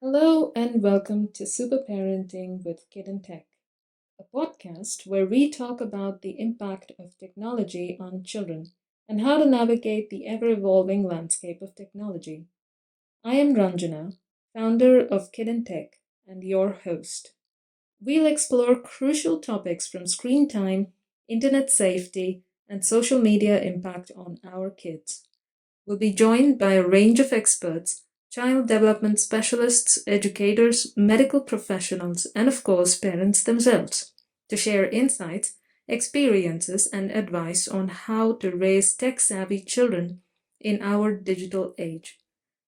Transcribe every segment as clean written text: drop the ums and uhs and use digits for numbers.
Hello and welcome to Super Parenting with Kidandtech, a podcast where we talk about the impact of technology on children and how to navigate the ever evolving landscape of technology. I am Ranjana, founder of Kidandtech and your host. We'll explore crucial topics from screen time, internet safety, and social media impact on our kids. We'll be joined by a range of experts, child development specialists, educators, medical professionals, and of course, parents themselves, to share insights, experiences, and advice on how to raise tech savvy children in our digital age.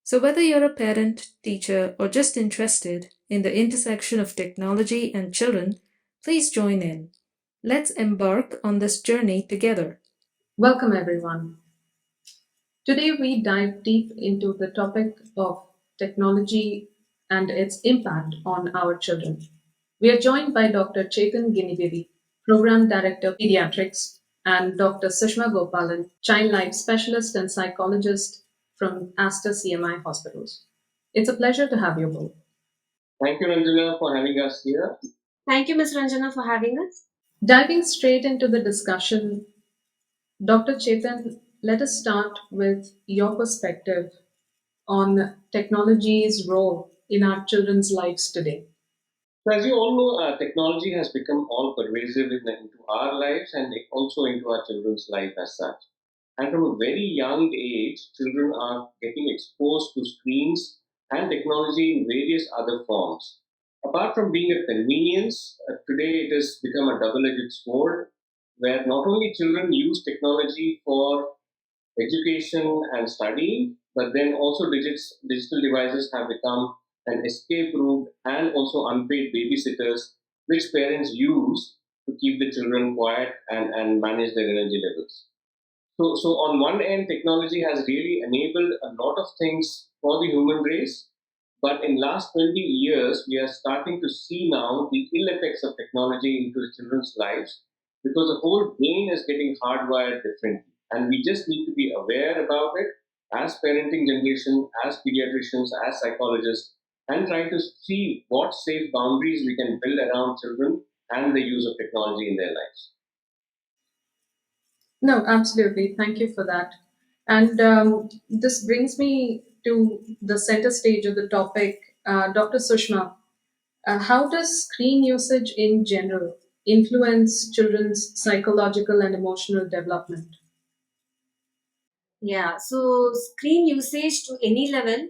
So, whether you're a parent, teacher, or just interested in the intersection of technology and children, please join in. Let's embark on this journey together. Welcome, everyone. Today, we dive deep into the topic of technology and its impact on our children. We are joined by Dr. Chetan Ginigeri, Program Director, Pediatrics, and Dr. Sushma Gopalan, Child Life Specialist and Psychologist from Aster CMI Hospitals. It's a pleasure to have you both. Thank you, Ranjana, for having us here. Thank you, Ms. Ranjana, for having us. Diving straight into the discussion, Dr. Chetan, let us start with your perspective on technology's role in our children's lives today. So, as you all know, technology has become all pervasive into our lives and also into our children's life as such. And from a very young age, children are getting exposed to screens and technology in various other forms. Apart from being a convenience, today it has become a double edged sword where not only children use technology for education and studying, but then also digital devices have become an escape route and also unpaid babysitters, which parents use to keep the children quiet and manage their energy levels. So on one end, technology has really enabled a lot of things for the human race, but in last 20 years, we are starting to see now the ill effects of technology into the children's lives because the whole brain is getting hardwired differently. And we just need to be aware about it as parenting generation, as pediatricians, as psychologists, and try to see what safe boundaries we can build around children and the use of technology in their lives. No, absolutely. Thank you for that. And this brings me to the center stage of the topic. Dr. Sushma, how does screen usage in general influence children's psychological and emotional development? Yeah, so screen usage to any level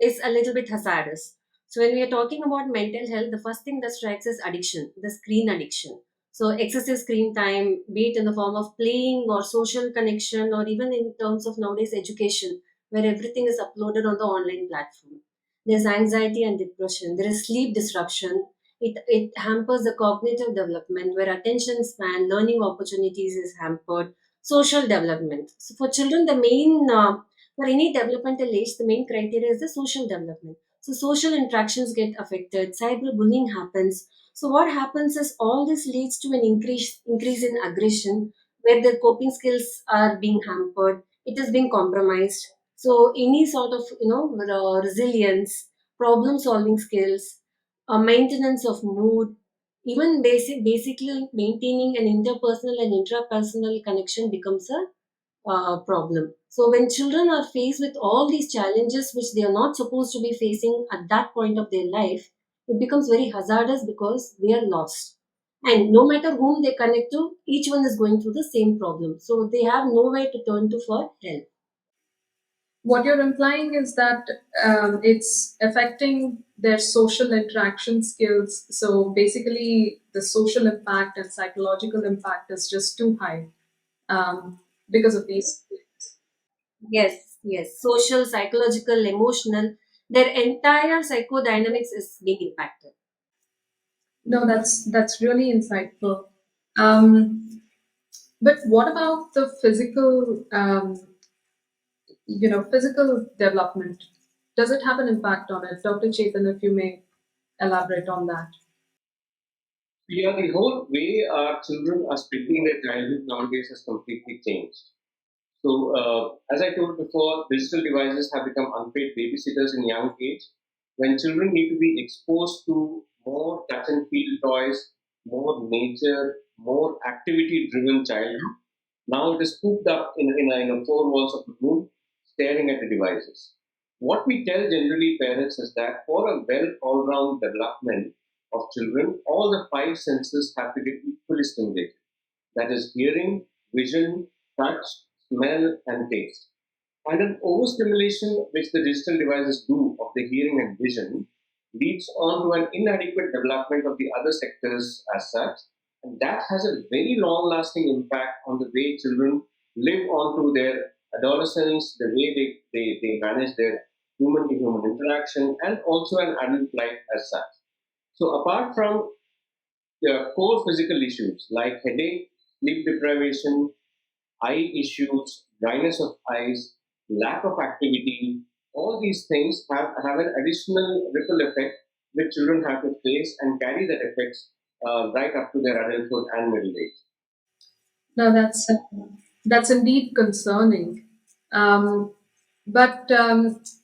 is a little bit hazardous. So when we are talking about mental health, the first thing that strikes is addiction, the screen addiction. So excessive screen time, be it in the form of playing or social connection, or even in terms of nowadays education, where everything is uploaded on the online platform. There's anxiety and depression. There is sleep disruption. It hampers the cognitive development, where attention span, learning opportunities is hampered, social development. So for children, for any developmental age, the main criteria is the social development. So social interactions get affected, cyberbullying happens. So what happens is all this leads to an increase in aggression, where their coping skills are being hampered. It is being compromised. So any sort of resilience, problem solving skills, maintenance of mood, even basically maintaining an interpersonal and intrapersonal connection becomes a problem. So when children are faced with all these challenges which they are not supposed to be facing at that point of their life, it becomes very hazardous because they are lost. And no matter whom they connect to, each one is going through the same problem. So they have nowhere to turn to for help. What you're implying is that it's affecting their social interaction skills. So basically, the social impact and psychological impact is just too high because of these. Yes, yes. Social, psychological, emotional, their entire psychodynamics is being impacted. No, that's really insightful. Um, but what about the physical, physical development? Does it have an impact on it, Dr. Chetan? If you may elaborate on that. Yeah, the whole way our children are spending their childhood nowadays has completely changed. So, as I told before, digital devices have become unpaid babysitters in young age, when children need to be exposed to more touch and feel toys, more nature, more activity driven childhood. Now it is cooped up in a four walls of the room, staring at the devices. What we tell generally parents is that for a well all round development of children, all the five senses have to get equally stimulated. That is hearing, vision, touch, smell, and taste. And an overstimulation, which the digital devices do of the hearing and vision, leads on to an inadequate development of the other sectors as such. And that has a very long lasting impact on the way children live on to their adolescence, the way they manage their human to human interaction, and also an adult life as such. So, apart from core physical issues like headache, sleep deprivation, eye issues, dryness of eyes, lack of activity, all these things have an additional ripple effect which children have to face and carry that effects right up to their adulthood and middle age. Now that's indeed concerning. Um, but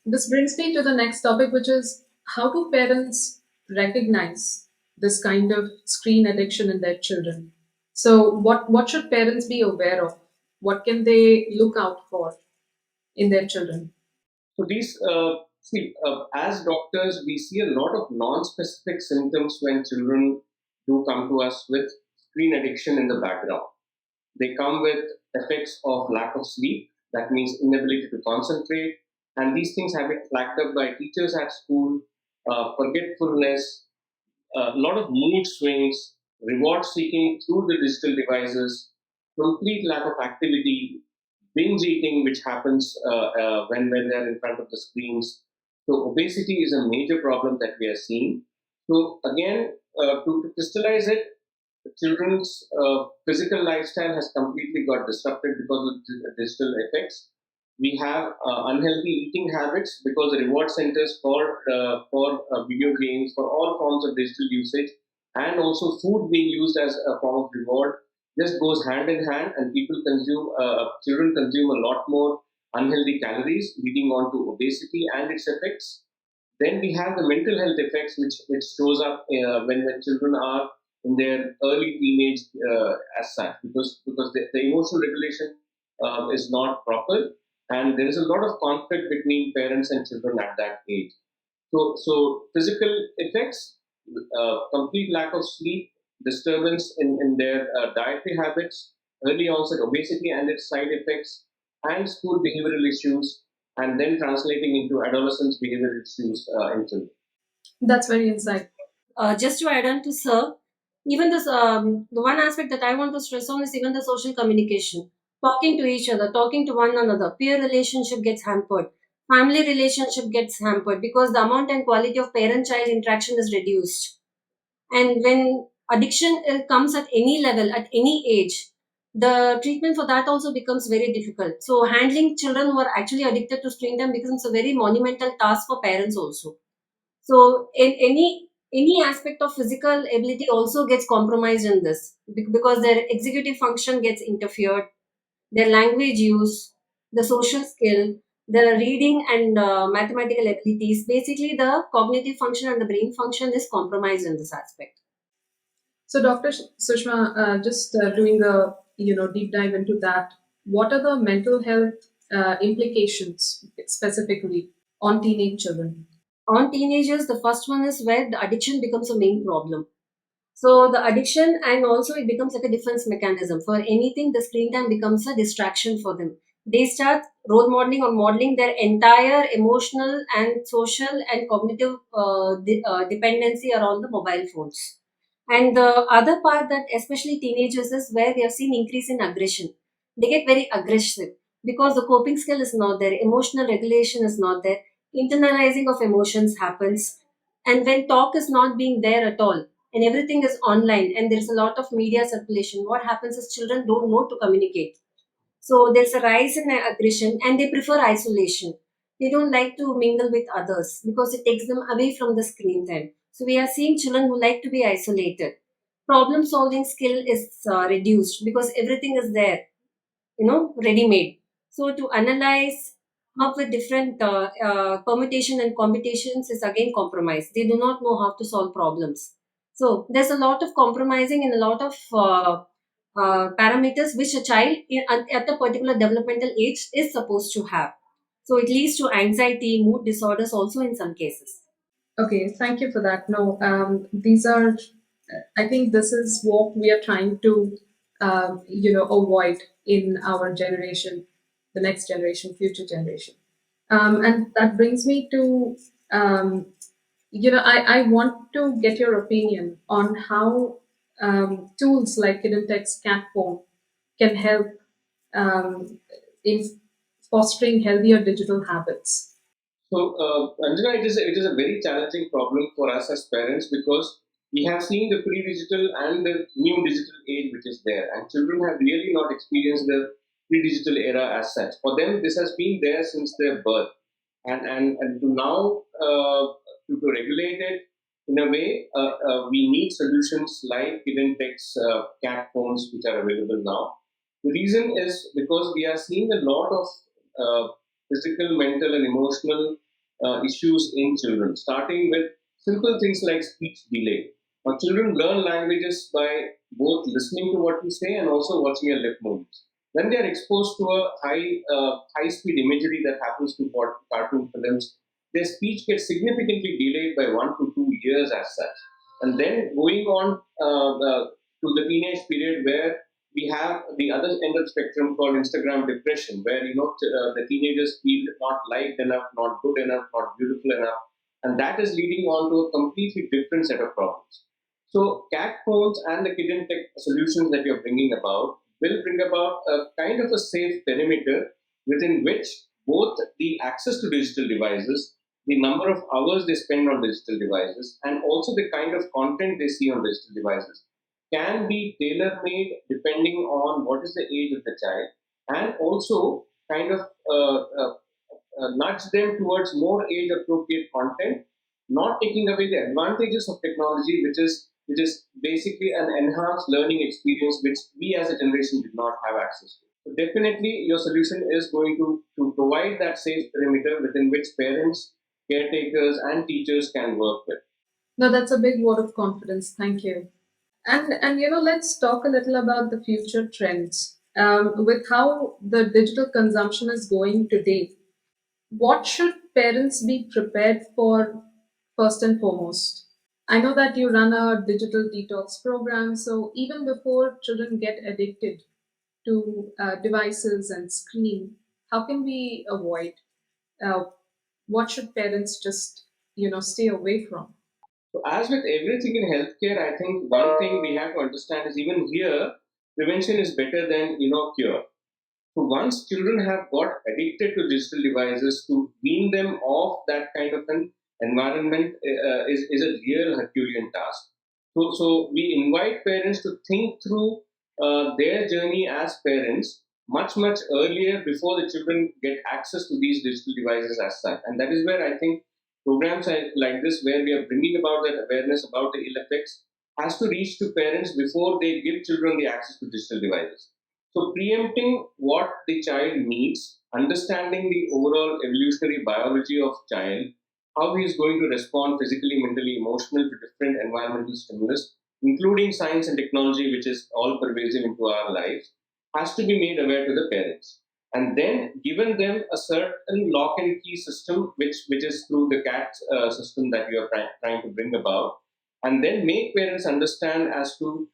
this brings me to the next topic, which is how do parents recognize this kind of screen addiction in their children? So, what should parents be aware of? What can they look out for in their children? So these, as doctors, we see a lot of non-specific symptoms when children do come to us with screen addiction in the background. They come with effects of lack of sleep, that means inability to concentrate, and these things have been flagged up by teachers at school, forgetfulness, a lot of mood swings, reward seeking through the digital devices, complete lack of activity, binge eating, which happens when they're in front of the screens. So, obesity is a major problem that we are seeing. So, again, to crystallize it, the children's physical lifestyle has completely got disrupted because of the digital effects. We have unhealthy eating habits because the reward centers for video games, for all forms of digital usage, and also food being used as a form of reward just goes hand in hand, and children consume a lot more unhealthy calories, leading on to obesity and its effects. Then we have the mental health effects, which shows up when children are in their early teenage as such, because the emotional regulation is not proper, and there is a lot of conflict between parents and children at that age. So physical effects, complete lack of sleep, disturbance in their dietary habits, early onset obesity and its side effects, and school behavioral issues, and then translating into adolescence behavioral issues in children. That's very insightful. Just to add on to Sir, even this the one aspect that I want to stress on is even the social communication, talking to each other, talking to one another. Peer relationship gets hampered, family relationship gets hampered because the amount and quality of parent-child interaction is reduced. And when addiction comes at any level, at any age, the treatment for that also becomes very difficult. So handling children who are actually addicted to screen time becomes a very monumental task for parents also. So in any aspect of physical ability also gets compromised in this because their executive function gets interfered, their language use, the social skill, the reading and mathematical abilities. Basically, the cognitive function and the brain function is compromised in this aspect. So, Dr. Sushma, just doing a deep dive into that, what are the mental health implications specifically on teenage children? On teenagers, the first one is where the addiction becomes a main problem. So the addiction and also it becomes like a defense mechanism. For anything, the screen time becomes a distraction for them. They start role modeling or modeling their entire emotional and social and cognitive dependency around the mobile phones. And the other part that especially teenagers is where we have seen increase in aggression. They get very aggressive because the coping skill is not there, emotional regulation is not there, internalizing of emotions happens. And when talk is not being there at all, and everything is online and there's a lot of media circulation, what happens is children don't know to communicate. So there's a rise in aggression and they prefer isolation. They don't like to mingle with others because it takes them away from the screen time. So we are seeing children who like to be isolated. Problem solving skill is reduced because everything is there, ready made. So to analyze, come up with different permutation and combinations is again compromise. They do not know how to solve problems. So there's a lot of compromising and a lot of parameters which a child at a particular developmental age is supposed to have. So it leads to anxiety, mood disorders also in some cases. Okay, thank you for that. No, these are, I think this is what we are trying to, avoid in our generation, the next generation, future generation. And that brings me to, I want to get your opinion on how tools like Kidandtech's cat phone can help um, in fostering healthier digital habits. So, Anjana, it is a very challenging problem for us as parents because we have seen the pre-digital and the new digital age which is there, and children have really not experienced the pre-digital era as such. For them, this has been there since their birth, and to now to regulate it in a way, we need solutions like Hidden Tech's cat phones which are available now. The reason is because we are seeing a lot of physical, mental, and emotional issues in children, starting with simple things like speech delay. Now, children learn languages by both listening to what you say and also watching your lip movements. When they are exposed to a high speed imagery that happens to cartoon films, their speech gets significantly delayed by 1 to 2 years as such. And then going on to the teenage period where we have the other end of the spectrum called Instagram depression, where the teenagers feel not liked enough, not good enough, not beautiful enough, and that is leading on to a completely different set of problems. So, cat phones and the Kidden Tech solutions that you're bringing about will bring about a kind of a safe perimeter within which both the access to digital devices, the number of hours they spend on digital devices, and also the kind of content they see on digital devices can be tailor made depending on what is the age of the child, and also kind of nudge them towards more age appropriate content, not taking away the advantages of technology, which is basically an enhanced learning experience which we as a generation did not have access to. So definitely your solution is going to provide that safe perimeter within which parents, caretakers, and teachers can work with. No, that's a big vote of confidence. Thank you. And let's talk a little about the future trends. With how the digital consumption is going today, what should parents be prepared for first and foremost? I know that you run a digital detox program, so even before children get addicted to devices and screen, how can we avoid? Uh, what should parents just stay away from? So, as with everything in healthcare, I think one thing we have to understand is even here, prevention is better than cure. So once children have got addicted to digital devices, to wean them off that kind of an environment is a real Herculean task. So we invite parents to think through their journey as parents much earlier before the children get access to these digital devices as such. And that is where I think programs like this, where we are bringing about that awareness about the ill effects, has to reach to parents before they give children the access to digital devices. So, preempting what the child needs, understanding the overall evolutionary biology of child, how he is going to respond physically, mentally, emotionally to different environmental stimulus, including science and technology, which is all pervasive into our lives, has to be made aware to the parents. And then given them a certain lock and key system, which is through the CAT system that you are trying to bring about, and then make parents understand as to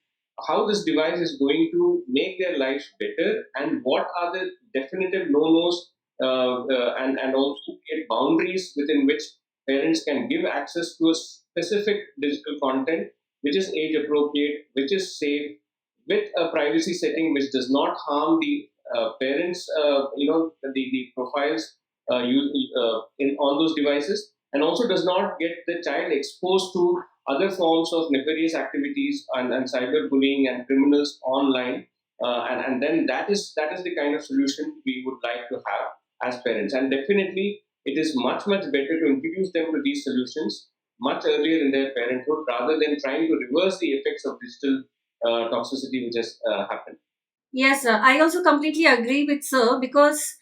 how this device is going to make their lives better and what are the definitive no-nos, and also create boundaries within which parents can give access to a specific digital content which is age appropriate, which is safe, with a privacy setting which does not harm the parents, the profiles on those devices, and also does not get the child exposed to other forms of nefarious activities and cyberbullying and criminals online. And then that is the kind of solution we would like to have as parents. And definitely, it is much better to introduce them to these solutions much earlier in their parenthood rather than trying to reverse the effects of digital toxicity which has happened. Yes, sir. I also completely agree with sir because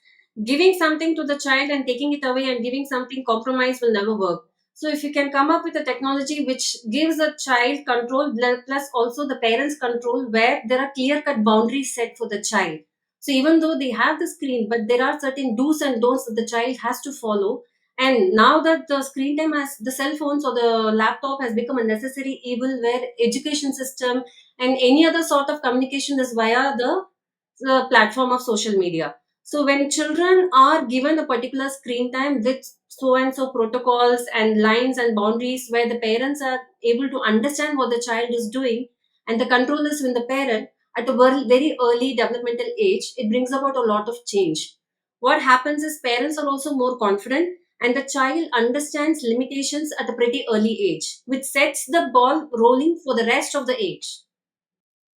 Giving something to the child and taking it away and giving something compromise will never work. So if you can come up with a technology which gives the child control plus also the parents control, where there are clear cut boundaries set for the child. So even though they have the screen, but there are certain do's and don'ts that the child has to follow. And now that the screen time has, the cell phones or the laptop has become a necessary evil, where education system and any other sort of communication is via the platform of social media. So when children are given a particular screen time with so and so protocols and lines and boundaries, where the parents are able to understand what the child is doing, and the control is in the parent at a very early developmental age, it brings about a lot of change. What happens is parents are also more confident, and the child understands limitations at a pretty early age, which sets the ball rolling for the rest of the age.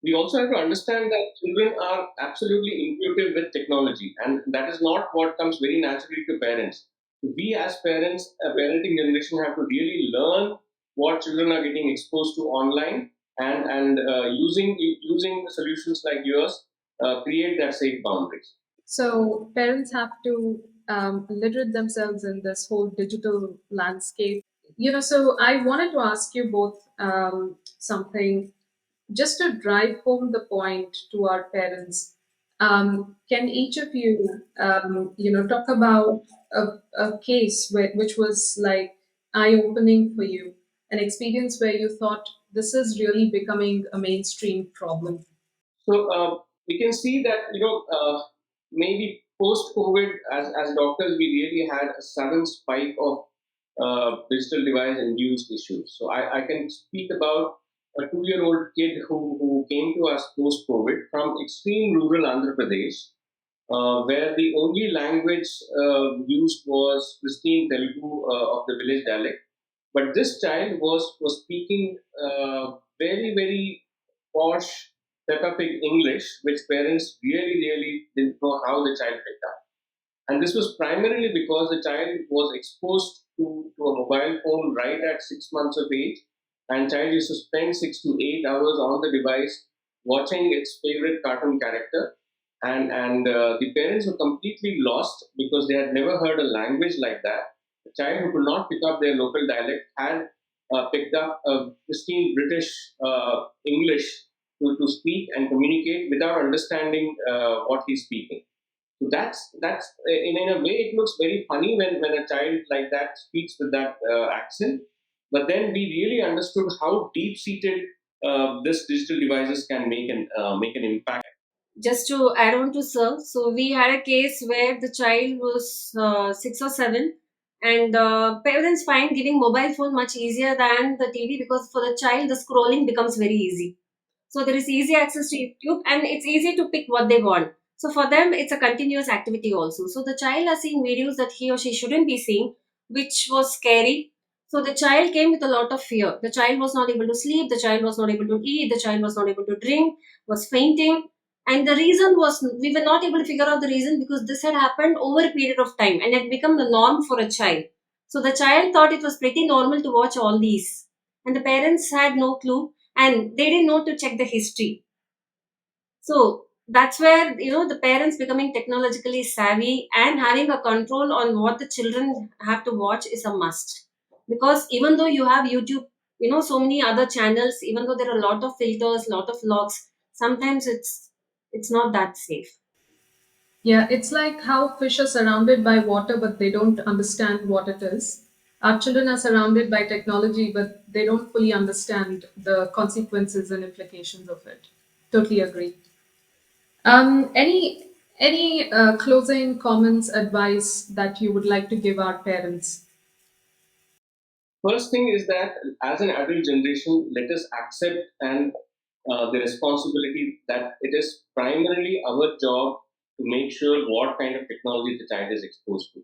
We also have to understand that children are absolutely intuitive with technology, and that is not what comes very naturally to parents. We, as parents, a parenting generation, have to really learn what children are getting exposed to online, and using solutions like yours, create that safe boundaries. So parents have to literate themselves in this whole digital landscape. So I wanted to ask you both something just to drive home the point to our parents. Can each of you, talk about a case which was like eye-opening for you, an experience where you thought this is really becoming a mainstream problem? So we can see that maybe post COVID, as doctors, we really had a sudden spike of digital device induced issues. So I can speak about a 2 year old kid who came to us post COVID from extreme rural Andhra Pradesh, where the only language used was pristine Telugu of the village dialect. But this child was speaking very posh Peppa Pig English, which parents really didn't know how the child picked up. And this was primarily because the child was exposed to a mobile phone right at 6 months of age, and child used to spend 6 to 8 hours on the device watching its favorite cartoon character. And the parents were completely lost because they had never heard a language like that. The child who could not pick up their local dialect had picked up a pristine British English to speak and communicate without understanding what he's speaking. So that's in a way it looks very funny when a child like that speaks with that accent. But then we really understood how deep seated this digital devices can make an impact. Just to add on to sir, so we had a case where the child was 6 or 7, and parents find giving mobile phone much easier than the TV, because for the child the scrolling becomes very easy. So there is easy access to YouTube, and it's easy to pick what they want. So for them, it's a continuous activity also. So the child has seen videos that he or she shouldn't be seeing, which was scary. So the child came with a lot of fear. The child was not able to sleep. The child was not able to eat. The child was not able to drink. Was fainting. And the reason was, we were not able to figure out the reason, because this had happened over a period of time and had become the norm for a child. So the child thought it was pretty normal to watch all these. And the parents had no clue, and they didn't know to check the history. So that's where, the parents becoming technologically savvy and having a control on what the children have to watch is a must. Because even though you have YouTube, so many other channels, even though there are a lot of filters, lot of locks, sometimes it's not that safe. Yeah, it's like how fish are surrounded by water, but they don't understand what it is. Our children are surrounded by technology, but they don't fully understand the consequences and implications of it. Totally agree. Any closing comments, advice that you would like to give our parents? First thing is that as an adult generation, let us accept and the responsibility that it is primarily our job to make sure what kind of technology the child is exposed to.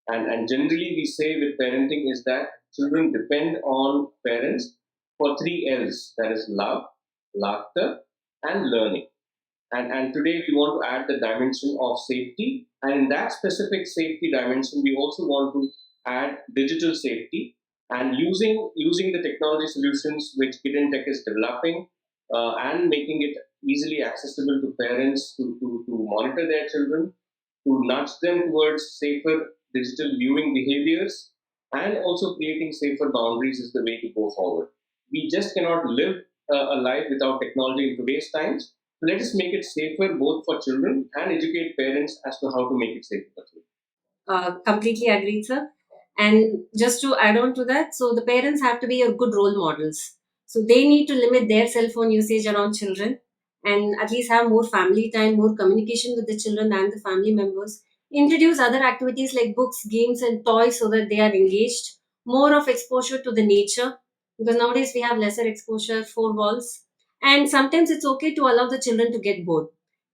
And generally, we say with parenting is that children depend on parents for 3 L's, that is love, laughter, and learning. And today we want to add the dimension of safety. And in that specific safety dimension, we also want to add digital safety and using the technology solutions which Kidandtech is developing and making it easily accessible to parents to monitor their children. to nudge them towards safer digital viewing behaviors, and also creating safer boundaries is the way to go forward. We just cannot live a life without technology in today's times. Let us make it safer both for children and educate parents as to how to make it safer for children. Completely agreed, sir. And just to add on to that, so the parents have to be a good role models. So they need to limit their cell phone usage around children and at least have more family time, more communication with the children and the family members. Introduce other activities like books, games, and toys so that they are engaged. More of exposure to the nature because nowadays we have lesser exposure, four walls. And sometimes it's okay to allow the children to get bored.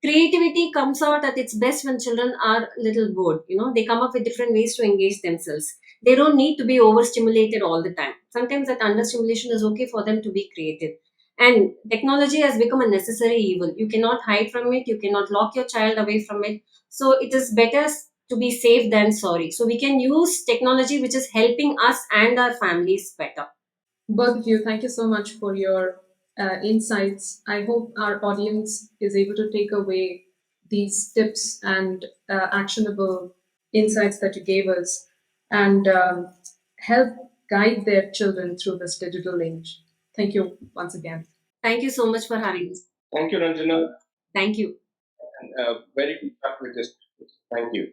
Creativity comes out at its best when children are little bored. They come up with different ways to engage themselves. They don't need to be overstimulated all the time. Sometimes that understimulation is okay for them to be creative. And technology has become a necessary evil. You cannot hide from it. You cannot lock your child away from it. So it is better to be safe than sorry. So we can use technology which is helping us and our families better. Both of you, thank you so much for your insights. I hope our audience is able to take away these tips and actionable insights that you gave us and help guide their children through this digital age. Thank you once again. Thank you so much for having us. Thank you, Ranjana. Thank you. Very good luck with this. Thank you.